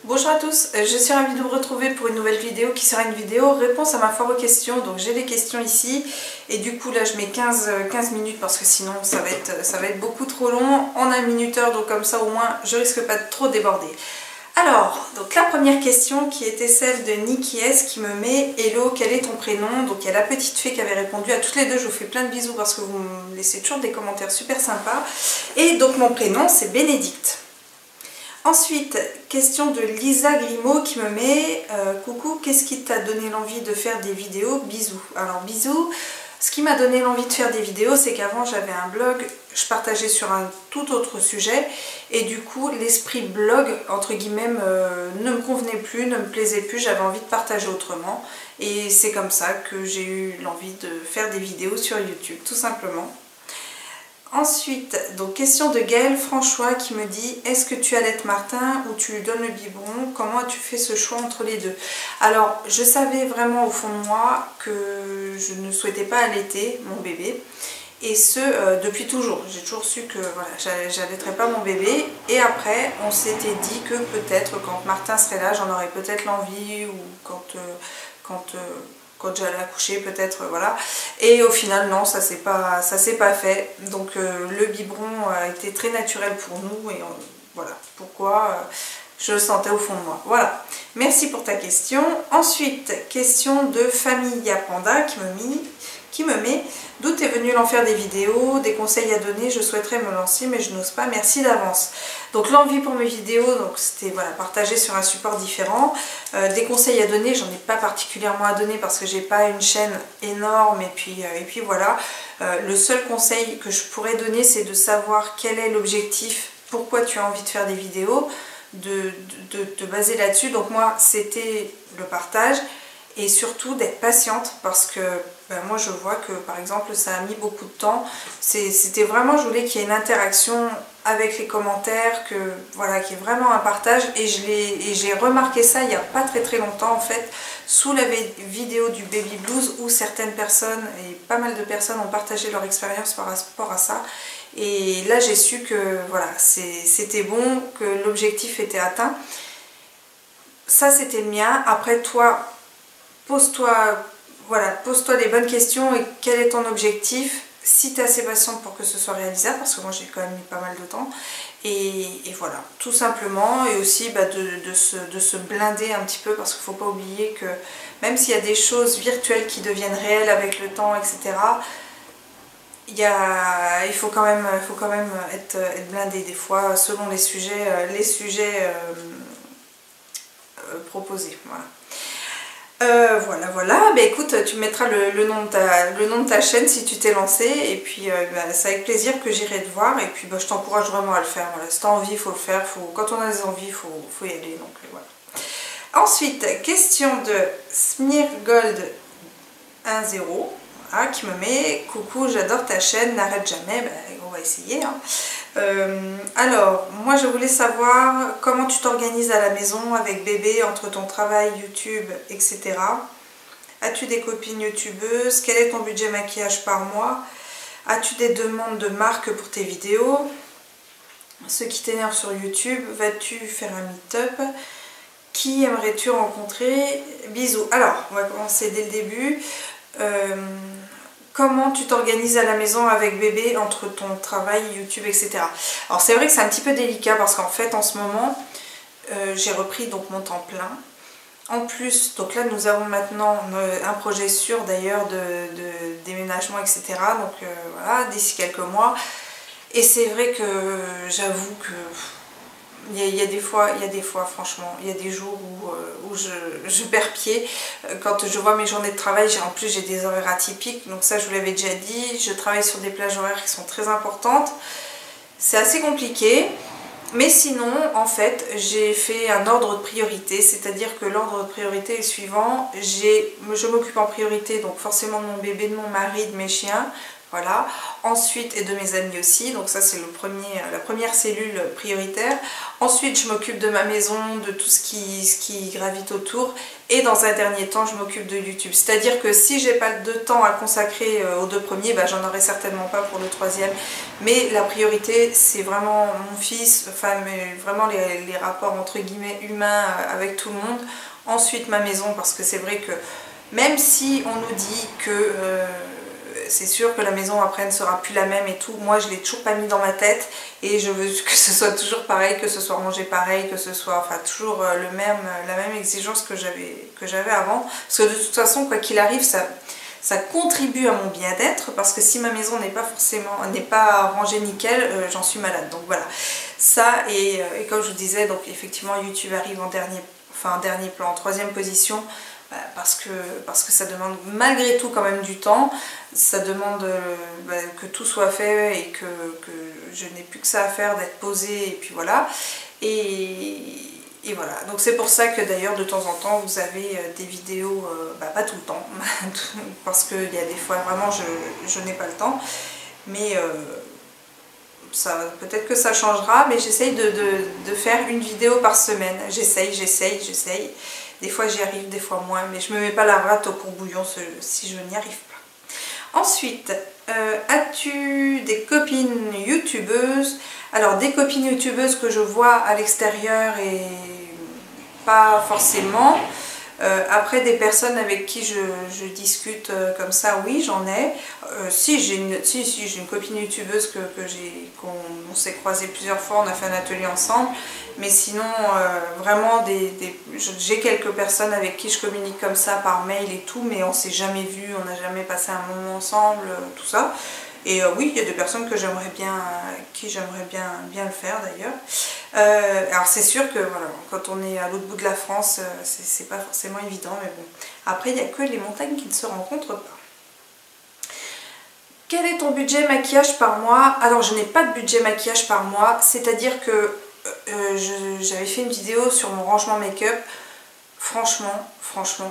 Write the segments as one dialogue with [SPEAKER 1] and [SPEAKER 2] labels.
[SPEAKER 1] Bonjour à tous, je suis ravie de vous retrouver pour une nouvelle vidéo qui sera une vidéo réponse à ma foire aux questions. Donc j'ai les questions ici et du coup là je mets 15 minutes parce que sinon ça va être beaucoup trop long en un minuteur, donc comme ça au moins je risque pas de trop déborder. Alors, donc la première question qui était celle de Niki S qui me met « Hello, quel est ton prénom ?» Donc il y a la petite fée qui avait répondu à toutes les deux, je vous fais plein de bisous parce que vous me laissez toujours des commentaires super sympas. Et donc mon prénom c'est Bénédicte. Ensuite, question de Lisa Grimaud qui me met coucou, qu'est-ce qui t'a donné l'envie de faire des vidéos? Bisous. Alors bisous, ce qui m'a donné l'envie de faire des vidéos, c'est qu'avant j'avais un blog, je partageais sur un tout autre sujet et du coup l'esprit blog entre guillemets ne me convenait plus, ne me plaisait plus, j'avais envie de partager autrement et c'est comme ça que j'ai eu l'envie de faire des vidéos sur YouTube, tout simplement. Ensuite, donc question de Gaëlle François qui me dit « Est-ce que tu allaites Martin ou tu lui donnes le biberon? Comment as-tu fait ce choix entre les deux ?» Alors, je savais vraiment au fond de moi que je ne souhaitais pas allaiter mon bébé. Et ce, depuis toujours. J'ai toujours su que voilà, j'allaiterais pas mon bébé. Et après, on s'était dit que peut-être quand Martin serait là, j'en aurais peut-être l'envie ou quand j'allais accoucher peut-être, voilà. Et au final non, ça s'est pas fait, donc le biberon a été très naturel pour nous et voilà pourquoi je le sentais au fond de moi. Voilà, merci pour ta question. Ensuite, question de Famille Panda qui me met d'où est venue l'enfer des vidéos, des conseils à donner, je souhaiterais me lancer mais je n'ose pas, merci d'avance. Donc l'envie pour mes vidéos, c'était voilà, partager sur un support différent. Des conseils à donner, j'en ai pas particulièrement à donner parce que j'ai pas une chaîne énorme et puis voilà. Le seul conseil que je pourrais donner, c'est de savoir quel est l'objectif, pourquoi tu as envie de faire des vidéos, de te baser là-dessus. Donc moi c'était le partage et surtout d'être patiente parce que moi je vois que par exemple ça a mis beaucoup de temps. C'était vraiment, je voulais qu'il y ait une interaction avec les commentaires, que voilà, qu'il y ait vraiment un partage et j'ai remarqué ça il n'y a pas très longtemps en fait, sous la vidéo du baby blues où certaines personnes et pas mal de personnes ont partagé leur expérience par rapport à ça. Et là j'ai su que voilà, c'était bon, que l'objectif était atteint. Ça c'était le mien. Après toi, pose-toi les bonnes questions et quel est ton objectif, si tu es assez patiente pour que ce soit réalisable, parce que moi j'ai quand même mis pas mal de temps, et voilà, tout simplement. Et aussi de se blinder un petit peu, parce qu'il ne faut pas oublier que même s'il y a des choses virtuelles qui deviennent réelles avec le temps, etc., il faut quand même être blindé des fois selon les sujets proposés. Voilà. Voilà, bah, écoute, tu me mettras le nom de ta chaîne si tu t'es lancé, et puis c'est avec plaisir que j'irai te voir, et puis je t'encourage vraiment à le faire. Voilà. Si tu as envie, il faut le faire, quand on a des envies, il faut y aller. Donc, voilà. Ensuite, question de Smirgold 10 voilà, qui me met « Coucou, j'adore ta chaîne, n'arrête jamais. » On va essayer. Hein. Alors, moi je voulais savoir comment tu t'organises à la maison avec bébé entre ton travail, YouTube, etc. As-tu des copines youtubeuses? Quel est ton budget maquillage par mois? As-tu des demandes de marques pour tes vidéos? Ce qui t'énerve sur YouTube, vas-tu faire un meet-up? Qui aimerais-tu rencontrer? Bisous. Alors, on va commencer dès le début. Comment tu t'organises à la maison avec bébé entre ton travail, YouTube, etc. Alors c'est vrai que c'est un petit peu délicat parce qu'en fait en ce moment j'ai repris donc mon temps plein. En plus, donc là nous avons maintenant un projet sûr d'ailleurs de déménagement, etc. Donc voilà, d'ici quelques mois. Et c'est vrai que j'avoue que il y a des fois, franchement, il y a des jours où je perds pied. Quand je vois mes journées de travail, en plus j'ai des horaires atypiques, donc ça je vous l'avais déjà dit, je travaille sur des plages horaires qui sont très importantes. C'est assez compliqué, mais sinon, en fait, j'ai fait un ordre de priorité, c'est-à-dire que l'ordre de priorité est le suivant. Je m'occupe en priorité, donc forcément de mon bébé, de mon mari, de mes chiens, Voilà. Ensuite, et de mes amis aussi, donc ça c'est la première cellule prioritaire. Ensuite, je m'occupe de ma maison, de tout ce qui gravite autour. Et dans un dernier temps, je m'occupe de YouTube. C'est-à-dire que si j'ai pas de temps à consacrer aux 2 premiers, bah, j'en aurai certainement pas pour le 3e. Mais la priorité, c'est vraiment mon fils, enfin vraiment les rapports entre guillemets humains avec tout le monde. Ensuite, ma maison, parce que c'est vrai que même si on nous dit que c'est sûr que la maison après ne sera plus la même et tout, moi je l'ai toujours pas mis dans ma tête et je veux que ce soit toujours pareil, que ce soit rangé pareil, que ce soit enfin toujours la même exigence que j'avais avant, parce que de toute façon quoi qu'il arrive ça contribue à mon bien-être, parce que si ma maison n'est pas rangée nickel, j'en suis malade. Donc voilà, ça et comme je vous disais, donc effectivement YouTube arrive en dernier plan, en 3e position. Parce que ça demande malgré tout quand même du temps, ça demande que tout soit fait et que je n'ai plus que ça à faire, d'être posée et puis voilà. Et voilà, donc c'est pour ça que d'ailleurs de temps en temps vous avez des vidéos, pas tout le temps, parce qu'il y a des fois vraiment je n'ai pas le temps, mais peut-être que ça changera, mais j'essaye de faire une vidéo par semaine, j'essaye. Des fois j'y arrive, des fois moins, mais je me mets pas la rate au courbouillon si je n'y arrive pas. Ensuite, as-tu des copines youtubeuses? Alors des copines youtubeuses que je vois à l'extérieur et pas forcément. Après des personnes avec qui je discute comme ça, oui j'en ai. Si j'ai une copine youtubeuse qu'on s'est croisé plusieurs fois, on a fait un atelier ensemble, mais sinon vraiment j'ai quelques personnes avec qui je communique comme ça par mail et tout, mais on s'est jamais vu, on n'a jamais passé un moment ensemble, tout ça. Et oui, il y a des personnes que j'aimerais bien le faire d'ailleurs. Alors c'est sûr que voilà, quand on est à l'autre bout de la France, c'est pas forcément évident, mais bon. Après, il n'y a que les montagnes qui ne se rencontrent pas. Quel est ton budget maquillage par mois? Alors je n'ai pas de budget maquillage par mois, c'est-à-dire que j'avais fait une vidéo sur mon rangement make-up. Franchement,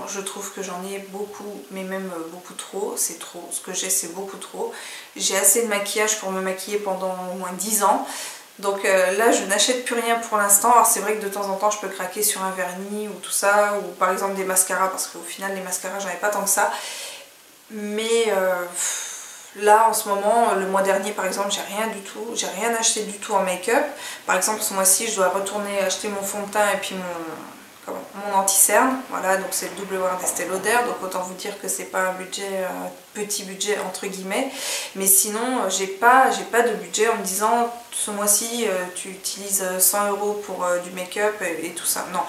[SPEAKER 1] je trouve que j'en ai beaucoup, mais même beaucoup trop, c'est trop, ce que j'ai c'est beaucoup trop. J'ai assez de maquillage pour me maquiller pendant au moins 10 ans, donc là je n'achète plus rien pour l'instant. Alors c'est vrai que de temps en temps je peux craquer sur un vernis ou tout ça, ou par exemple des mascaras, parce qu'au final les mascaras j'en ai pas tant que ça, mais là en ce moment, le mois dernier par exemple, j'ai rien acheté du tout en make-up. Par exemple ce mois-ci je dois retourner acheter mon fond de teint et puis mon anti-cerne, voilà, donc c'est le double wear d'Estée Lauder, donc autant vous dire que c'est pas un budget, petit budget entre guillemets, mais sinon j'ai pas de budget en me disant ce mois-ci tu utilises 100 € pour du make-up et tout ça. Non,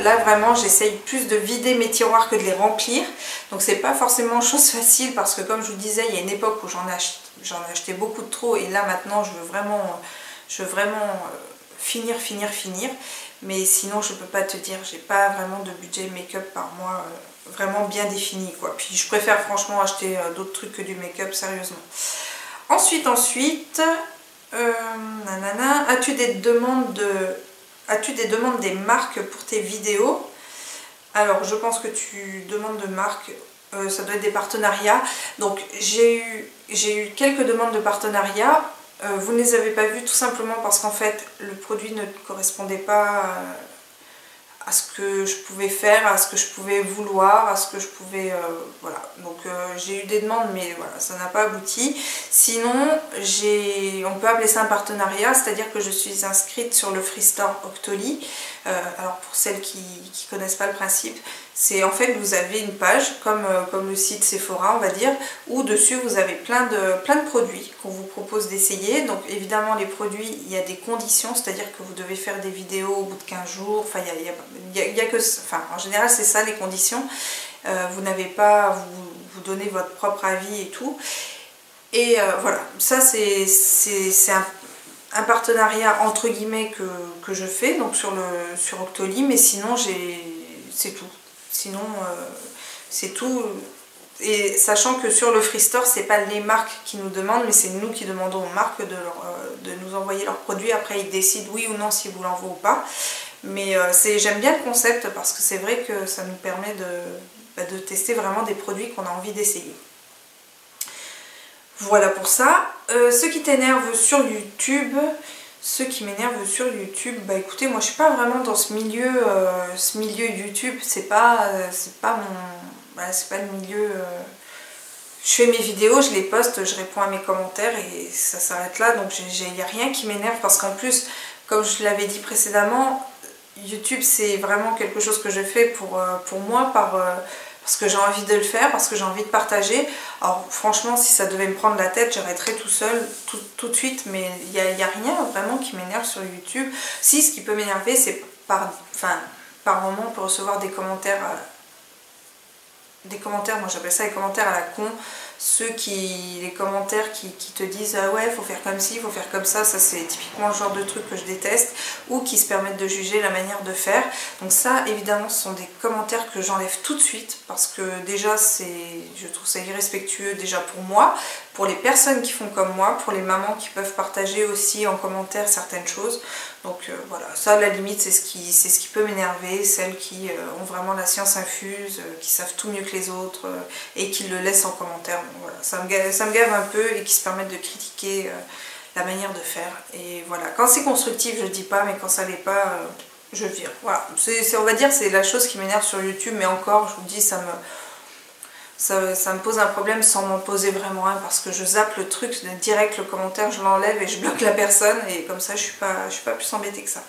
[SPEAKER 1] là vraiment j'essaye plus de vider mes tiroirs que de les remplir, donc c'est pas forcément chose facile, parce que comme je vous disais, il y a une époque où j'en ai acheté beaucoup de trop, et là maintenant je veux vraiment finir. Mais sinon je peux pas te dire, j'ai pas vraiment de budget make-up par mois vraiment bien défini quoi. Puis je préfère franchement acheter d'autres trucs que du make-up, sérieusement. Ensuite, as-tu des demandes des marques pour tes vidéos? Alors je pense que tu demandes de marques, ça doit être des partenariats. Donc j'ai eu quelques demandes de partenariats. Vous ne les avez pas vues tout simplement parce qu'en fait le produit ne correspondait pas à ce que je pouvais faire, à ce que je pouvais vouloir, à ce que je pouvais... voilà, donc j'ai eu des demandes, mais voilà, ça n'a pas abouti. Sinon, on peut appeler ça un partenariat, c'est-à-dire que je suis inscrite sur le Freestore Octoly. Alors pour celles qui ne connaissent pas le principe, c'est en fait vous avez une page comme le site Sephora, on va dire, où dessus vous avez plein de produits qu'on vous propose d'essayer. Donc évidemment les produits, il y a des conditions, c'est-à-dire que vous devez faire des vidéos au bout de 15 jours, enfin il y a que, enfin en général c'est ça les conditions. Vous n'avez pas à vous donner votre propre avis et tout. Et voilà, ça c'est un partenariat entre guillemets que je fais donc sur Octoly, mais sinon c'est tout. Sinon c'est tout. Et sachant que sur le Freestore, c'est pas les marques qui nous demandent, mais c'est nous qui demandons aux marques de nous envoyer leurs produits. Après ils décident oui ou non si vous l'envoient ou pas. Mais j'aime bien le concept parce que c'est vrai que ça nous permet de tester vraiment des produits qu'on a envie d'essayer. Voilà pour ça. Ce qui t'énerve sur YouTube, ce qui m'énerve sur YouTube, bah écoutez, moi je suis pas vraiment dans ce milieu YouTube, c'est pas mon, voilà, c'est pas le milieu. Je fais mes vidéos, je les poste, je réponds à mes commentaires et ça s'arrête là. Donc il n'y a rien qui m'énerve parce qu'en plus, comme je l'avais dit précédemment, YouTube c'est vraiment quelque chose que je fais pour moi, parce que j'ai envie de le faire, parce que j'ai envie de partager. Alors franchement, si ça devait me prendre la tête, j'arrêterais tout seul, tout de suite, mais il n'y a rien vraiment qui m'énerve sur YouTube. Si, ce qui peut m'énerver, c'est par moment on peut recevoir des commentaires, moi j'appelle ça les commentaires à la con, les commentaires qui te disent ah ouais faut faire comme ci, faut faire comme ça c'est typiquement le genre de truc que je déteste, ou qui se permettent de juger la manière de faire. Donc ça évidemment ce sont des commentaires que j'enlève tout de suite, parce que déjà je trouve ça irrespectueux déjà pour moi, pour les personnes qui font comme moi, pour les mamans qui peuvent partager aussi en commentaire certaines choses. Donc voilà, ça à la limite c'est ce qui peut m'énerver, celles qui ont vraiment la science infuse, qui savent tout mieux que les autres et qui le laissent en commentaire. Donc, voilà, ça me gave un peu, et qui se permettent de critiquer la manière de faire. Et voilà, quand c'est constructif je dis pas, mais quand ça l'est pas, je vire. Voilà, on va dire c'est la chose qui m'énerve sur YouTube, mais encore je vous dis ça me pose un problème sans m'en poser vraiment un, parce que je zappe le truc direct, le commentaire, je l'enlève et je bloque la personne, et comme ça je suis pas plus embêtée que ça.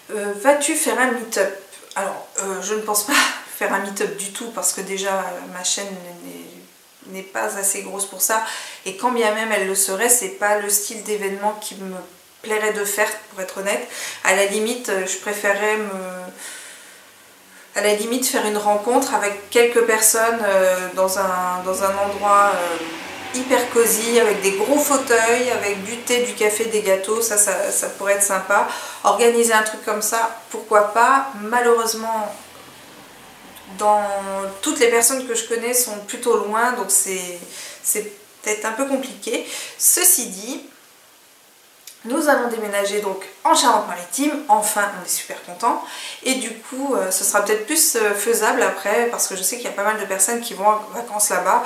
[SPEAKER 1] Vas-tu faire un meet-up? Alors je ne pense pas faire un meet-up du tout, parce que déjà ma chaîne n'est pas assez grosse pour ça, et quand bien même elle le serait, c'est pas le style d'événement qui me plairait de faire, pour être honnête. À la limite je préférerais faire une rencontre avec quelques personnes dans un endroit hyper cosy, avec des gros fauteuils, avec du thé, du café, des gâteaux, ça pourrait être sympa. Organiser un truc comme ça, pourquoi pas. Malheureusement, toutes les personnes que je connais sont plutôt loin, donc c'est peut-être un peu compliqué. Ceci dit, nous allons déménager donc en Charente-Maritime, enfin on est super contents, et du coup ce sera peut-être plus faisable après, parce que je sais qu'il y a pas mal de personnes qui vont en vacances là-bas,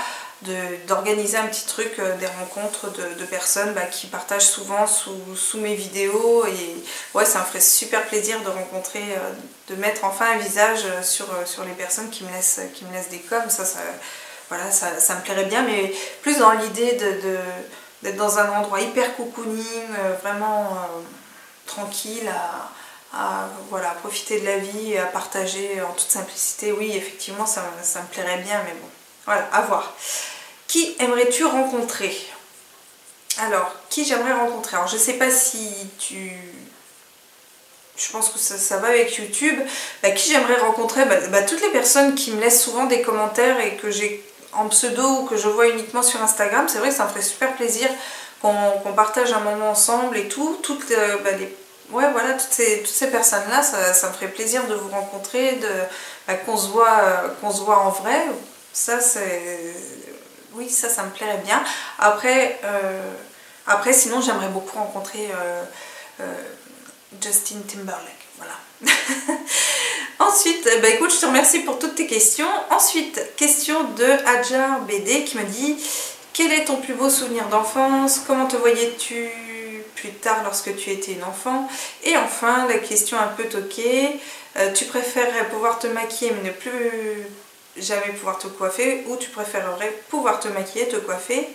[SPEAKER 1] d'organiser un petit truc, des rencontres de personnes qui partagent souvent sous mes vidéos, et ouais, ça me ferait super plaisir de rencontrer, de mettre enfin un visage sur les personnes qui me laissent des coms. Voilà, ça me plairait bien, mais plus dans l'idée d'être dans un endroit hyper cocooning, vraiment tranquille, voilà, à profiter de la vie, à partager en toute simplicité. Oui, effectivement, ça me plairait bien, mais bon, voilà, à voir. Qui aimerais-tu rencontrer? Alors, qui j'aimerais rencontrer? Alors, je sais pas si je pense que ça va avec YouTube. Qui j'aimerais rencontrer? Toutes les personnes qui me laissent souvent des commentaires et que j'ai en pseudo ou que je vois uniquement sur Instagram. C'est vrai que ça me ferait super plaisir qu'on partage un moment ensemble et tout. Ouais, voilà, toutes ces personnes-là, ça me ferait plaisir de vous rencontrer, qu'on se voit en vrai. Ça, oui, ça me plairait bien. Après sinon, j'aimerais beaucoup rencontrer Justin Timberlake. Voilà. Ensuite, écoute, je te remercie pour toutes tes questions. Ensuite, question de Adjar BD qui me dit: quel est ton plus beau souvenir d'enfance? Comment te voyais-tu plus tard lorsque tu étais une enfant? Et enfin, la question un peu toquée: tu préférerais pouvoir te maquiller mais ne plus jamais pouvoir te coiffer, ou tu préférerais pouvoir te maquiller, te coiffer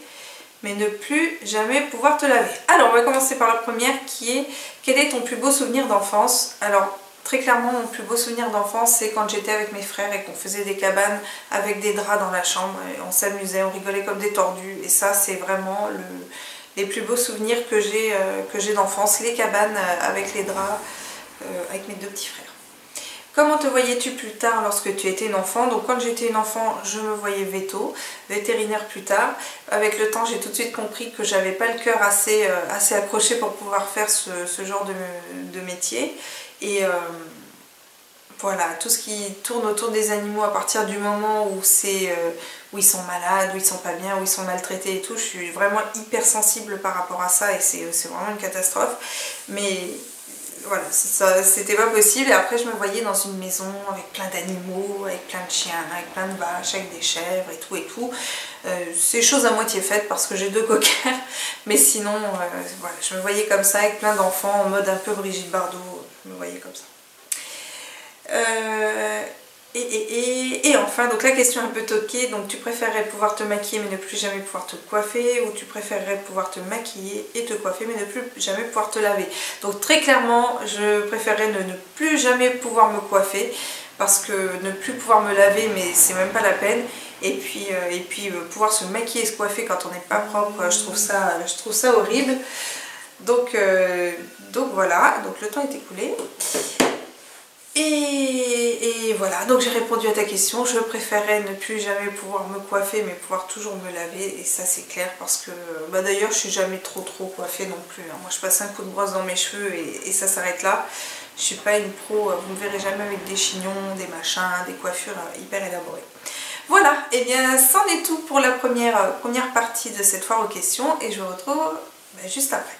[SPEAKER 1] mais ne plus jamais pouvoir te laver? Alors, on va commencer par la première, qui est: quel est ton plus beau souvenir d'enfance? Alors, très clairement, mon plus beau souvenir d'enfance, c'est quand j'étais avec mes frères et qu'on faisait des cabanes avec des draps dans la chambre, et on s'amusait, on rigolait comme des tordus, et ça, c'est vraiment les plus beaux souvenirs que j'ai d'enfance, les cabanes avec les draps, avec mes deux petits frères. Comment te voyais-tu plus tard lorsque tu étais une enfant? Donc quand j'étais une enfant, je me voyais vétérinaire plus tard. Avec le temps, j'ai tout de suite compris que j'avais pas le cœur assez accroché pour pouvoir faire ce genre de métier. Et voilà, tout ce qui tourne autour des animaux, à partir du moment où ils sont malades, où ils sont pas bien, où ils sont maltraités et tout, je suis vraiment hyper sensible par rapport à ça, et c'est vraiment une catastrophe. Mais voilà, c'était pas possible. Et après, je me voyais dans une maison avec plein d'animaux, avec plein de chiens, avec plein de vaches, avec des chèvres et tout et tout. C'est chose à moitié faite parce que j'ai 2 coquins, mais sinon, voilà, je me voyais comme ça avec plein d'enfants en mode un peu Brigitte Bardot, je me voyais comme ça. Et enfin, donc la question un peu toquée, donc tu préférerais pouvoir te maquiller mais ne plus jamais pouvoir te coiffer, ou tu préférerais pouvoir te maquiller et te coiffer mais ne plus jamais pouvoir te laver? Donc très clairement, je préférerais ne plus jamais pouvoir me coiffer, parce que ne plus pouvoir me laver, mais c'est même pas la peine. Et puis pouvoir se maquiller et se coiffer quand on n'est pas propre, je trouve ça horrible. Donc voilà, donc le temps est écoulé. Et voilà, donc j'ai répondu à ta question. Je préférais ne plus jamais pouvoir me coiffer mais pouvoir toujours me laver, et ça c'est clair, parce que bah d'ailleurs je suis jamais trop coiffée non plus, hein. Moi je passe un coup de brosse dans mes cheveux et ça s'arrête là. Je suis pas une pro, vous me verrez jamais avec des chignons, des machins, des coiffures hyper élaborées. Voilà, et bien c'en est tout pour la première partie de cette foire aux questions, et je vous retrouve juste après.